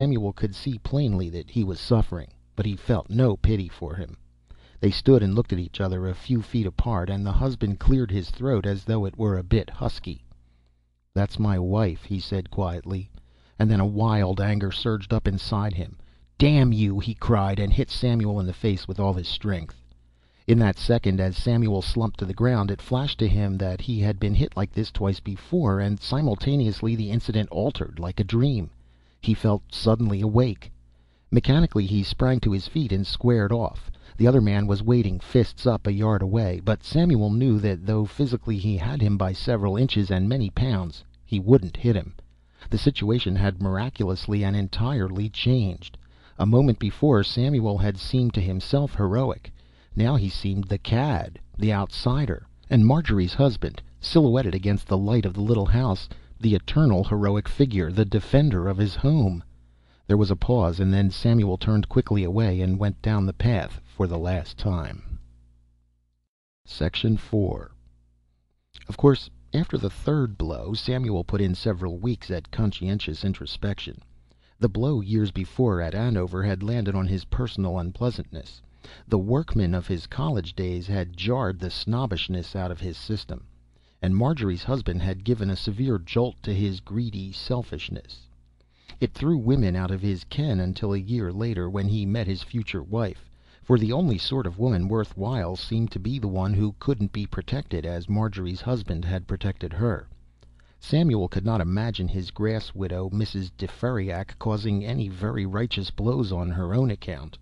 Samuel could see plainly that he was suffering, but he felt no pity for him. They stood and looked at each other a few feet apart, and the husband cleared his throat as though it were a bit husky. "That's my wife," he said quietly, and then a wild anger surged up inside him. "Damn you!" he cried, and hit Samuel in the face with all his strength. In that second, as Samuel slumped to the ground, it flashed to him that he had been hit like this twice before, and simultaneously the incident altered like a dream. He felt suddenly awake. Mechanically he sprang to his feet and squared off. The other man was waiting, fists up, a yard away, but Samuel knew that though physically he had him by several inches and many pounds, he wouldn't hit him. The situation had miraculously and entirely changed. A moment before, Samuel had seemed to himself heroic. Now he seemed the cad, the outsider, and Marjorie's husband, silhouetted against the light of the little house, the eternal heroic figure, the defender of his home. There was a pause, and then Samuel turned quickly away and went down the path for the last time. Section 4. Of course, after the third blow, Samuel put in several weeks at conscientious introspection. The blow years before at Andover had landed on his personal unpleasantness. The workmen of his college days had jarred the snobbishness out of his system, and Marjorie's husband had given a severe jolt to his greedy selfishness. It threw women out of his ken until a year later, when he met his future wife, for the only sort of woman worth while seemed to be the one who couldn't be protected as Marjorie's husband had protected her. Samuel could not imagine his grass widow, Mrs. de Ferriac, causing any very righteous blows on her own account.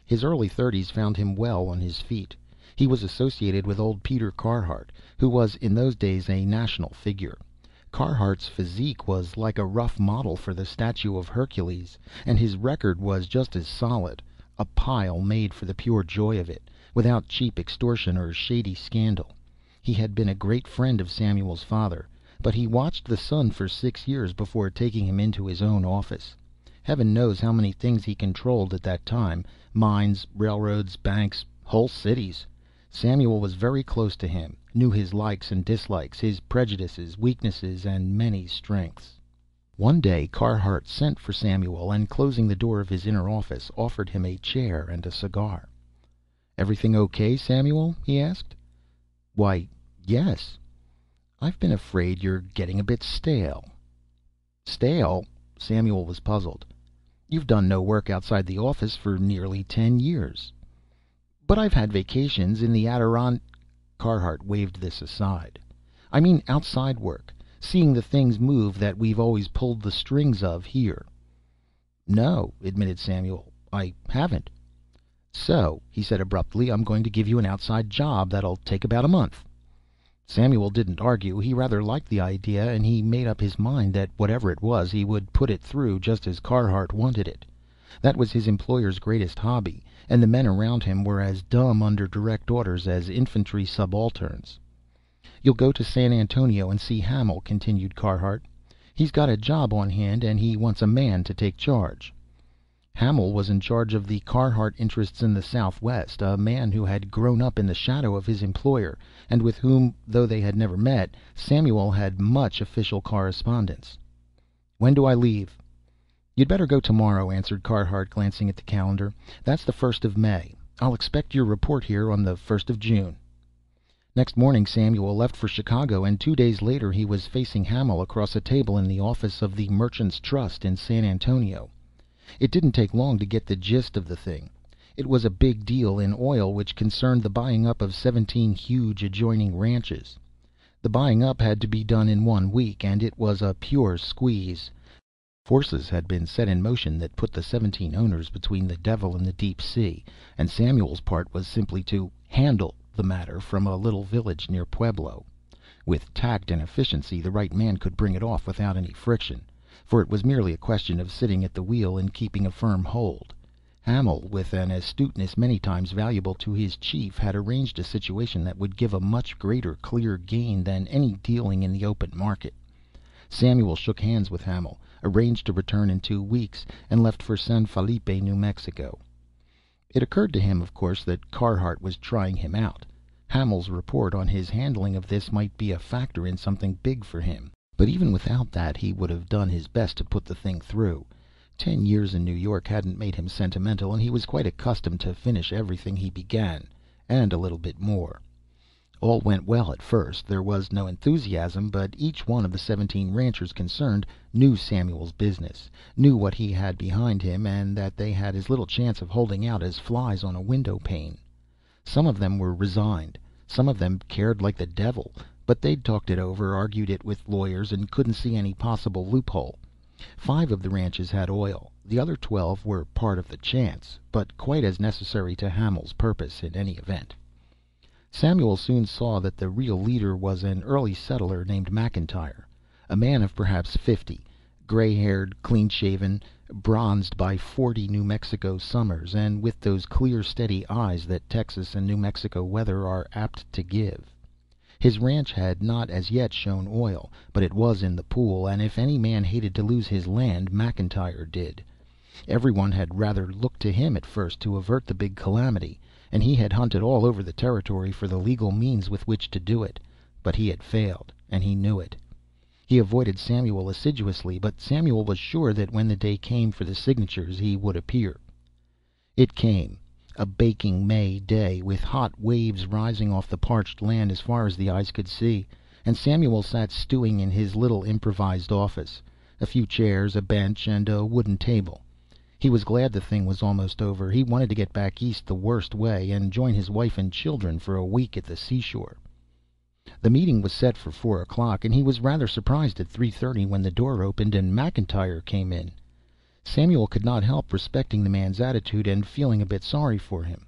His early 30s found him well on his feet. He was associated with old Peter Carhart, who was in those days a national figure. Carhart's physique was like a rough model for the statue of Hercules, and his record was just as solid, a pile made for the pure joy of it, without cheap extortion or shady scandal. He had been a great friend of Samuel's father, but he watched the son for 6 years before taking him into his own office. Heaven knows how many things he controlled at that time: mines, railroads, banks, whole cities. Samuel was very close to him, knew his likes and dislikes, his prejudices, weaknesses, and many strengths. One day Carhart sent for Samuel, and closing the door of his inner office, offered him a chair and a cigar. "Everything okay, Samuel?" he asked. "Why, yes." "I've been afraid you're getting a bit stale." "Stale?" Samuel was puzzled. "You've done no work outside the office for nearly 10 years." "But I've had vacations in the Carhart waved this aside. "I mean outside work, seeing the things move that we've always pulled the strings of here." "No," admitted Samuel, "I haven't." "So," he said abruptly, "I'm going to give you an outside job that'll take about a month." Samuel didn't argue. He rather liked the idea, and he made up his mind that whatever it was, he would put it through just as Carhart wanted it. That was his employer's greatest hobby, and the men around him were as dumb under direct orders as infantry subalterns. "You'll go to San Antonio and see Hamil," continued Carhart. "He's got a job on hand, and he wants a man to take charge." Hamil was in charge of the Carhart interests in the Southwest, a man who had grown up in the shadow of his employer, and with whom, though they had never met, Samuel had much official correspondence. "When do I leave?" "You'd better go tomorrow," answered Carhart, glancing at the calendar. "That's the 1st of May. I'll expect your report here on the 1st of June. Next morning Samuel left for Chicago, and 2 days later he was facing Hamil across a table in the office of the Merchants' Trust in San Antonio. It didn't take long to get the gist of the thing. It was a big deal in oil which concerned the buying up of 17 huge adjoining ranches. The buying up had to be done in 1 week, and it was a pure squeeze. Forces had been set in motion that put the 17 owners between the devil and the deep sea, and Samuel's part was simply to handle the matter from a little village near Pueblo. With tact and efficiency the right man could bring it off without any friction, for it was merely a question of sitting at the wheel and keeping a firm hold. Hamil, with an astuteness many times valuable to his chief, had arranged a situation that would give a much greater clear gain than any dealing in the open market. Samuel shook hands with Hamil, arranged to return in 2 weeks, and left for San Felipe, New Mexico. It occurred to him, of course, that Carhart was trying him out. Hamil's report on his handling of this might be a factor in something big for him. But even without that, he would have done his best to put the thing through. 10 years in New York hadn't made him sentimental, and he was quite accustomed to finish everything he began, and a little bit more. All went well at first. There was no enthusiasm, but each one of the 17 ranchers concerned knew Samuel's business, knew what he had behind him, and that they had as little chance of holding out as flies on a window pane. Some of them were resigned. Some of them cared like the devil, but they'd talked it over, argued it with lawyers, and couldn't see any possible loophole. 5 of the ranches had oil. The other 12 were part of the chance, but quite as necessary to Hamel's purpose in any event. Samuel soon saw that the real leader was an early settler named McIntyre, a man of perhaps 50, gray-haired, clean-shaven, bronzed by 40 New Mexico summers, and with those clear, steady eyes that Texas and New Mexico weather are apt to give. His ranch had not as yet shown oil, but it was in the pool, and if any man hated to lose his land, McIntyre did. Everyone had rather looked to him at first to avert the big calamity, and he had hunted all over the territory for the legal means with which to do it, but he had failed, and he knew it. He avoided Samuel assiduously, but Samuel was sure that when the day came for the signatures he would appear. It came, a baking May day, with hot waves rising off the parched land as far as the eyes could see, and Samuel sat stewing in his little improvised office, a few chairs, a bench, and a wooden table. He was glad the thing was almost over. He wanted to get back east the worst way, and join his wife and children for a week at the seashore. The meeting was set for 4 o'clock, and he was rather surprised at 3:30 when the door opened and McIntyre came in. Samuel could not help respecting the man's attitude and feeling a bit sorry for him.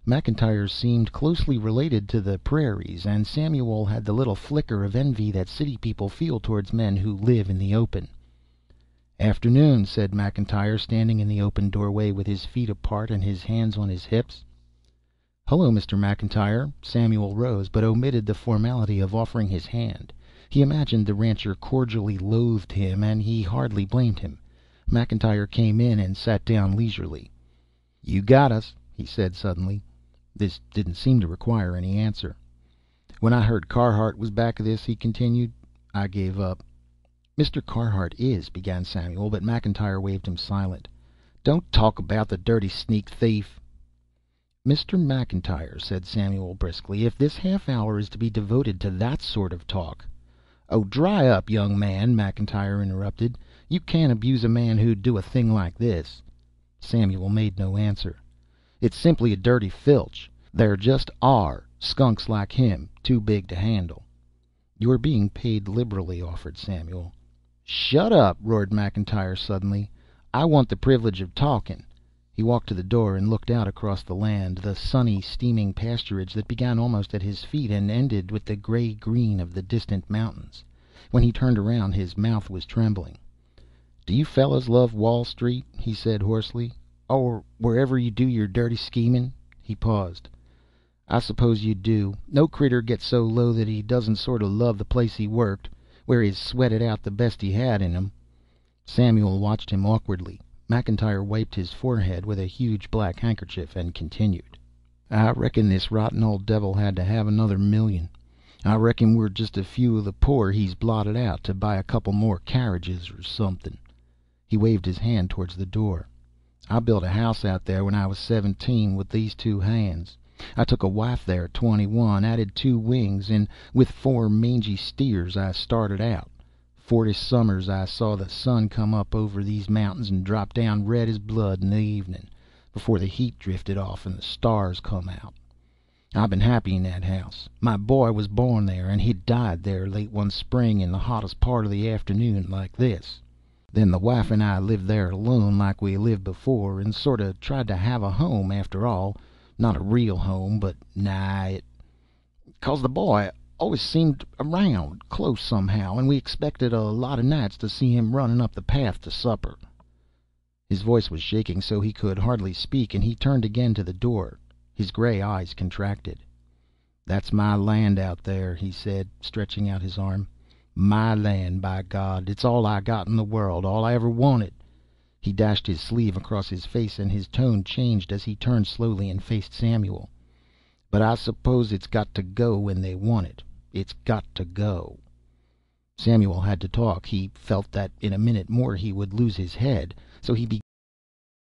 McIntyre seemed closely related to the prairies, and Samuel had the little flicker of envy that city people feel towards men who live in the open. "Afternoon," said McIntyre, standing in the open doorway with his feet apart and his hands on his hips. "Hello, Mr. McIntyre." Samuel rose, but omitted the formality of offering his hand. He imagined the rancher cordially loathed him, and he hardly blamed him. McIntyre came in and sat down leisurely. "You got us," he said suddenly. This didn't seem to require any answer. "When I heard Carhart was back of this," he continued, "I gave up." "Mr. Carhart is," began Samuel, but McIntyre waved him silent. "Don't talk about the dirty sneak thief." "Mr. McIntyre," said Samuel briskly, "if this half hour is to be devoted to that sort of talk—" "Oh, dry up, young man," McIntyre interrupted. "You can't abuse a man who'd do a thing like this." Samuel made no answer. "It's simply a dirty filch. There just are skunks like him, too big to handle." "You're being paid liberally," offered Samuel. "Shut up!" roared McIntyre suddenly. "I want the privilege of talking." He walked to the door and looked out across the land, the sunny, steaming pasturage that began almost at his feet and ended with the gray green of the distant mountains. When he turned around his mouth was trembling. "Do you fellows love Wall Street?" he said hoarsely. "Or wherever you do your dirty scheming?" He paused. "I suppose you do. No critter gets so low that he doesn't sort of love the place he worked, where he's sweated out the best he had in him." Samuel watched him awkwardly. McIntyre wiped his forehead with a huge black handkerchief and continued. "I reckon this rotten old devil had to have another $1,000,000. I reckon we're just a few of the poor he's blotted out to buy a couple more carriages or something." He waved his hand towards the door. "I built a house out there when I was 17 with these 2 hands. I took a wife there at 21, added 2 wings, and with 4 mangy steers I started out. 40 summers I saw the sun come up over these mountains and drop down red as blood in the evening, before the heat drifted off and the stars come out. I've been happy in that house. My boy was born there, and he died there late one spring in the hottest part of the afternoon, like this. Then the wife and I lived there alone like we lived before, and sort of tried to have a home after all. Not a real home, but nigh it. 'Cause the boy always seemed around, close somehow, and we expected a lot of nights to see him running up the path to supper." His voice was shaking so he could hardly speak, and he turned again to the door. His gray eyes contracted. "That's my land out there," he said, stretching out his arm. "My land, by God. It's all I got in the world, all I ever wanted." He dashed his sleeve across his face, and his tone changed as he turned slowly and faced Samuel. "But I suppose it's got to go when they want it. It's got to go." Samuel had to talk. He felt that in a minute more he would lose his head, So he